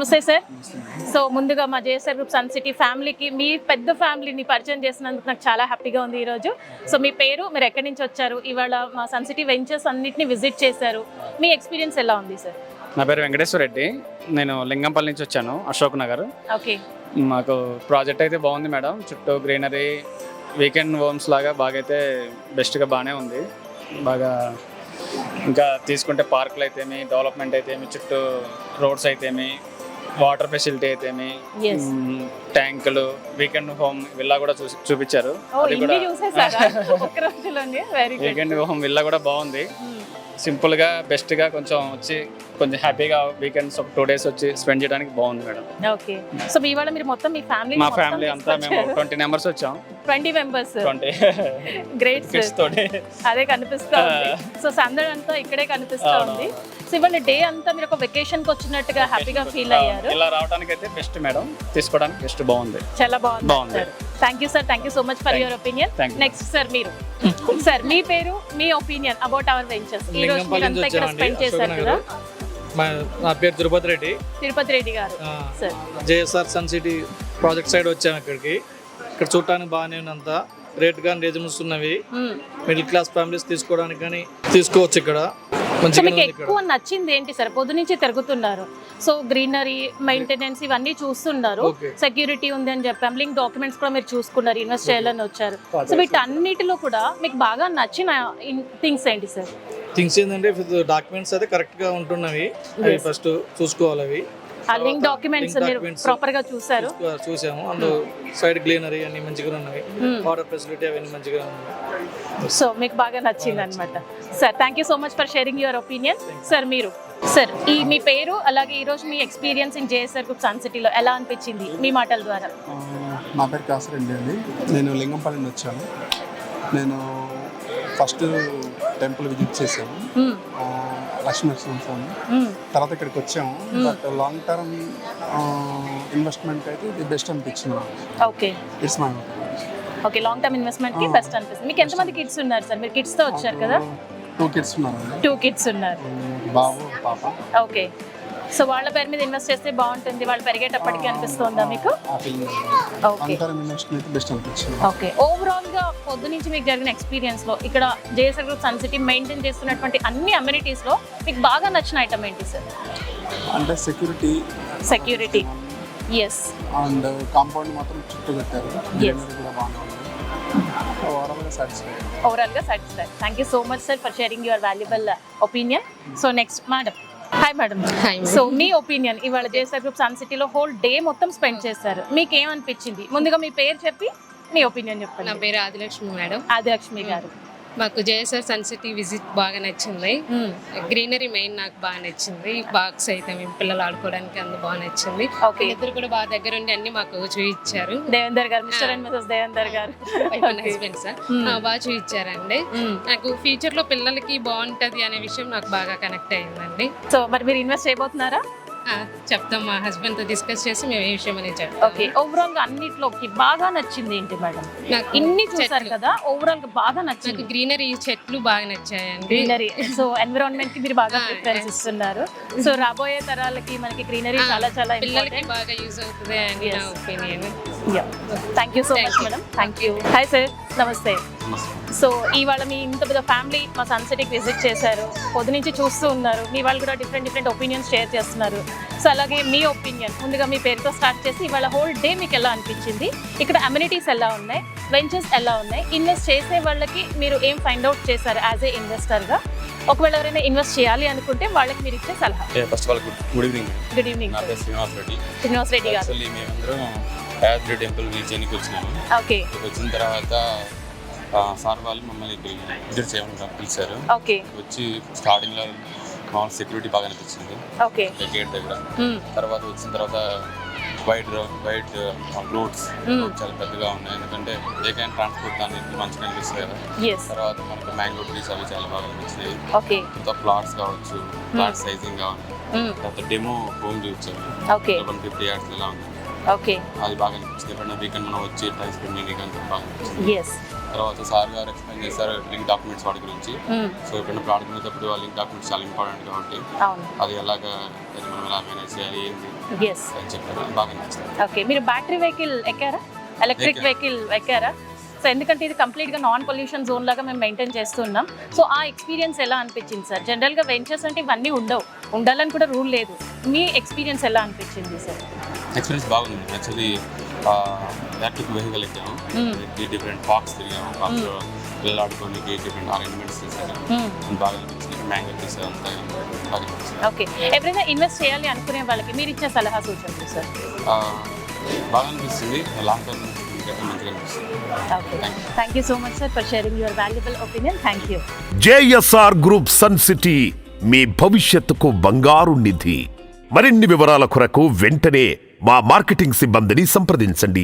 నమస్తే sir. So ముందుగా మా జేఎస్ఆర్ గ్రూప్ సన్ సిటీ ఫ్యామిలీకి మీ పెద్ద ఫ్యామిలీని పరిచయం చేసినందుకు నాకు చాలా హ్యాపీగా ఉంది ఈరోజు. సో మీ పేరు, మీరు ఎక్కడి నుంచి వచ్చారు, ఇవాళ మా సన్ సిటీ వెంచర్స్ అన్నిటిని విజిట్ చేశారు, మీ ఎక్స్పీరియన్స్ ఎలా ఉంది సార్? నా పేరు వెంకటేశ్వర రెడ్డి, నేను లింగంపల్లి నుంచి వచ్చాను, అశోక్ నగర్. ఓకే, మాకు ప్రాజెక్ట్ అయితే బాగుంది మేడం. చుట్టూ గ్రీనరీ, వీకెండ్ హోమ్స్ లాగా బాగా అయితే బెస్ట్గా బాగానే ఉంది. బాగా ఇంకా తీసుకుంటే పార్కులు అయితేమి, డెవలప్మెంట్ అయితేమి, చుట్టూ రోడ్స్ అయితేమి, వాటర్ ఫెసిలిటీ అయితేమి, ట్యాంకులు, వీకెండ్ హోమ్ విల్లా కూడా చూపించారు. అది కూడా వీకెండ్ హోమ్ విల్లా కూడా బాగుంది. సింపుల్గా బెస్ట్గా కొంచెం వచ్చి కొంచెం హ్యాపీగా వీకెండ్స్ ఒక 2 days వచ్చి స్పెండ్ చేయడానికి బాగుంది మేడం. ఓకే, సో ఇవాళ మీరు మొత్తం మీ ఫ్యామిలీ, మా ఫ్యామిలీ అంతా మేము 20 members వచ్చాం. 20 members, 20 గ్రేట్ సార్. అదే కనిపిస్తా ఉంది. సో సందడి అంతా ఇక్కడే కనిపిస్తా ఉంది. సో ఇవాళ డే అంతా మీరు ఒక వెకేషన్ కి వచ్చినట్టుగా హ్యాపీగా ఫీల్ అయ్యారు. ఇలా రావడానికి అయితే బెస్ట్ మేడం, తీసుకోవడానికి బెస్ట్, బాగుంది, చాలా బాగుంది sir. Thank you sir, thank you so much for your opinion. Next sir మీరు, సార్ మీ పేరు, మీ ఒపీనియన్ అబౌట్ అవర్ వెంచర్స్. ఈ రోజు మీరు అంతా ఇక్కడ స్పెండ్ చేశారు కదా. నా పేరు తిరుపతి రెడ్డి గారు. Sir JSR Sun City project side వచ్చాము. ఇక్కడ చూడటానికి బాగానే ఉన్నంత రేట్ కానీ రేజుమ్స్ ఉన్నవి. మిడిల్ క్లాస్ ఫ్యామిలీస్ తీసుకోవడానికి కానీ తీసుకోవచ్చు. ఇక్కడ మీకు ఎక్కువ నచ్చింది ఏంటి సార్? పొద్దు నుంచి తిరుగుతున్నారు, సో గ్రీనరీ, మెయింటెనెన్స్ ఇవన్నీ చూస్తున్నారు, సెక్యూరిటీ ఉంది అని చెప్పాం, లింక్ డాక్యుమెంట్స్ కూడా మీరు చూసుకున్నారు, ఇన్వెస్ట్ చేయాలని వచ్చారు. సో వీటన్నిటిలో కూడా మీకు బాగా నచ్చిన థింగ్స్ ఏంటి సార్? థింగ్స్ ఏంటంటే డాక్యుమెంట్స్ అయితే కరెక్ట్ గా ఉంటున్నవి, అవి ఫస్ట్ చూసుకోవాలి. అవి ఆ లింక్ డాక్యుమెంట్స్ మీరు ప్రాపర్ గా చూసాము. అండ్ సైడ్ గ్రీనరీ అన్ని మంచిగా ఉన్నాయి, వాటర్ ఫెసిలిటీ అవన్నీ మంచిగా ఉన్నాయి. సో మీకు బాగా నచ్చింది అనమాట. Sir thank you so much for sharing your opinion. Sir మీరు, సార్ ఈ మీ పేరు, అలాగే ఈ రోజు మీ experience in JSR group Sun సిటీలో ఎలా అనిపించింది మీ మాటల ద్వారా? నా పేరు కాసిరెడ్డి అండి, నేను లింగంపల్లి నుంచి వచ్చాను. నేను ఫస్ట్ టెంపుల్ విజిట్ చేశాము, లక్ష్మీనరసింహస్వామి. తర్వాత ఇక్కడికి వచ్చాము. బట్ లాంగ్ టర్మ్ ఇన్వెస్ట్మెంట్ అయితే ఇది బెస్ట్ అనిపించింది. Okay, it's my okay, long term investment కి బెస్ట్ అనిపిస్తుంది. మీకు ఎంతమంది కిడ్స్ ఉన్నారు సార్? మీరు కిడ్స్ తో వచ్చారు కదా? 2 kids ఉన్నారండి. 2 kids ఉన్నారు, బాబు పాప. ఓకే, సో వాళ్ళ పేరు మీద ఇన్వెస్ట్ చేస్తే బాగుంటుంది, వాళ్ళు పెరిగేటప్పటికి అనిపిస్తుందా మీకు? ఓకే, ఓవరాల్ గా పొద్దు నుంచి మీకు జరిగిన ఎక్స్పీరియన్స్ లో ఇక్కడ JSR group Sun City maintain చేస్తున్నటువంటి అన్ని అమ్యూనిటీస్ లో మీకు బాగా నచ్చిన ఐటమ్ ఏంటి సార్? అంటే సెక్యూరిటీ, ఎస్, అండ్ కాంపౌండ్ మాత్రం చుట్టూ పెట్టారు, కూడా బాగుంది. ఓవరాల్ గా satisfied. Thank you so much sir for sharing your valuable opinion. So next madam. Hi madam. So me opinion, ఇవాళ జేఎస్ఆర్ గ్రూప్ సన్ సిటీలో హోల్ డే మొత్తం స్పెండ్ చేశారు, మీకు ఏమనిపించింది? ముందుగా మీ పేరు చెప్పి మీ ఒపీనియన్ చెప్పండి. నా పేరు ఆదిలక్ష్మి మేడం. ఆదిలక్ష్మి గారు, మాకు జేఎస్ఆర్ సన్ సిటీ విజిట్ బాగా నచ్చింది. గ్రీనరీ మెయిన్ నాకు బాగా నచ్చింది. బాక్స్ అయితే మేము పిల్లలు ఆడుకోవడానికి అందు బాగా నచ్చింది. ఇద్దరు కూడా బాగా దగ్గర ఉండి అన్ని మాకు చూపించారు. దేవేందర్ గారు, మిస్టర్ అండ్ మిసెస్ దేవేందర్ గారు, హస్బెండ్ సార్, బాగా చూపించారండి. నాకు ఫ్యూచర్ లో పిల్లలకి బాగుంటది అనే విషయం నాకు బాగా కనెక్ట్ అయ్యిందండి. సో మరి మీరు ఇన్వెస్ట్ చేయబోతున్నారా? చెప్తాం, మా హస్బెండ్ తో డిస్కస్ చేసి మేము ఏ విషయం అనేది చెప్తాం. ఓకే, ఓవరాల్ గా అన్నిట్లోకి బాగా నచ్చింది ఏంటి మేడం? నాకు ఇన్ని చూసారు కదా, ఓవరాల్ గా బాగా నచ్చింది గ్రీనరీ, చెట్లు బాగా నచ్చాయండి. గ్రీనరీ, సో ఎన్విరాన్మెంట్ కి మీరు బాగా ప్రిఫరెన్స్ ఇస్తున్నారు. సో రాబోయే తరాలకి మనకి గ్రీనరీ చాలా చాలా పిల్లలకి బాగా యూజ్ అవుతుంది అని నా opinion. Thank you so much madam. Thank you. Hi sir, నమస్తే. సో ఇవాళ మీ ఇంత పెద్ద ఫ్యామిలీ మా సన్ సిటీకి విజిట్ చేశారు, పొద్దు నుంచి చూస్తూ ఉన్నారు, మీ వాళ్ళు కూడా డిఫరెంట్ ఒపీనియన్స్ షేర్ చేస్తున్నారు. సో అలాగే మీ ఒపీనియన్, ముందుగా మీ పేరుతో స్టార్ట్ చేసి ఇవాళ హోల్ డే మీకు ఎలా అనిపించింది, ఇక్కడ అమ్యూనిటీస్ ఎలా ఉన్నాయి, వెంచర్స్ ఎలా ఉన్నాయి, ఇన్వెస్ట్ చేసే వాళ్ళకి మీరు ఏం ఫైండ్ అవుట్ చేశారు యాజ్ ఏ ఇన్వెస్టర్గా? ఒకవేళ ఎవరైనా ఇన్వెస్ట్ చేయాలి అనుకుంటే వాళ్ళకి మీరు ఇచ్చే సలహా? First of all good evening. Good evening. Srinivas Reddy గారు. మేమందరం యాదగిరి టెంపుల్ విజిట్కి వచ్చినాము. ఓకే, వచ్చిన తర్వాత సార్ వాళ్ళు మమ్మల్ని విజిట్ చేయమని పిలిచారు. ఓకే, వచ్చి స్టార్టింగ్ లో మామూలు సెక్యూరిటీ బాగా అనిపించింది, ఓకే, గేట్ దగ్గర. తర్వాత వచ్చిన తర్వాత వైడ్ రోడ్స్ చాలా పెద్దగా ఉన్నాయి, ఎందుకంటే ఏ కైనా ట్రాన్స్పోర్ట్ దానికి మంచిగా అనిపిస్తుంది కదా. తర్వాత మనకు మ్యాంగో ట్రీస్ అవి చాలా బాగా అనిపించినాయి. తర్వాత ప్లాట్స్ కావచ్చు, ప్లాట్ సైజింగ్ కావాలి. తర్వాత డెమో హోమ్ చూపించారు, 150 yards ఇలా ఉంది, అది బాగా అనిపించింది. ఎప్పుడైనా వీకెండ్ మనం వచ్చి టైం స్పెండ్ చేయడానికి బాగా అనిపించింది. తర్వాత సార్ గారు ఎక్స్ప్లెయిన్ చేశారు లింక్ డాక్యుమెంట్స్ వాటి గురించి. సో ఎప్పుడైనా ప్రోడక్ట్ ఉన్నప్పుడు ఆ లింక్ డాక్యుమెంట్స్ చాలా ఇంపార్టెంట్ కాబట్టి అది ఎలాగా మనం ఎలా మేనేజ్ చేయాలి, ఏంటి ఎస్ అని చెప్పారు, బాగా నచ్చింది. ఓకే, మీరు బ్యాటరీ వెహికల్ ఎక్కారా, ఎలక్ట్రిక్ వెహికల్ ఎక్కారా? సో ఎందుకంటే ఇది కంప్లీట్గా నాన్ పొల్యూషన్ జోన్ లాగా మేము మెయింటైన్ చేస్తున్నాం. సో ఆ ఎక్స్పీరియన్స్ ఎలా అనిపించింది సార్? జనరల్గా వెంచర్స్ అంటే ఇవన్నీ ఉండవు, ఉండాలని కూడా రూల్ లేదు. మీ ఎక్స్పీరియన్స్ ఎలా అనిపించింది సార్? ఎక్స్పీరియన్స్ బాగుంది. యాక్చువల్లీ ఎలక్ట్రిక్ వెహికల్ ఎక్కాము, డిఫరెంట్ పార్క్స్ తిరిగాము, పార్క్స్లో పిల్లలు ఆడుకోనికి డిఫరెంట్ అరేంజ్మెంట్స్ చేశారు, బాగా అనిపించింది. మ్యాంగో ట్రీస్ అంతా బాగా అనిపించింది. ఓకే, ఎవరైనా ఇన్వెస్ట్ చేయాలి అనుకునే వాళ్ళకి మీరు ఇచ్చే సలహా సూచనలు సార్? బాగా అనిపిస్తుంది, లాంగ్ టర్మ్ మంచిగా అనిపిస్తుంది. Okay, thank you so much sir for sharing your valuable opinion. Thank you. JSR group Sun City మీ భవిష్యత్తుకు బంగారు నిధి. మరిన్ని వివరాల కొరకు వెంటనే మా మార్కెటింగ్ సిబ్బందిని సంప్రదించండి.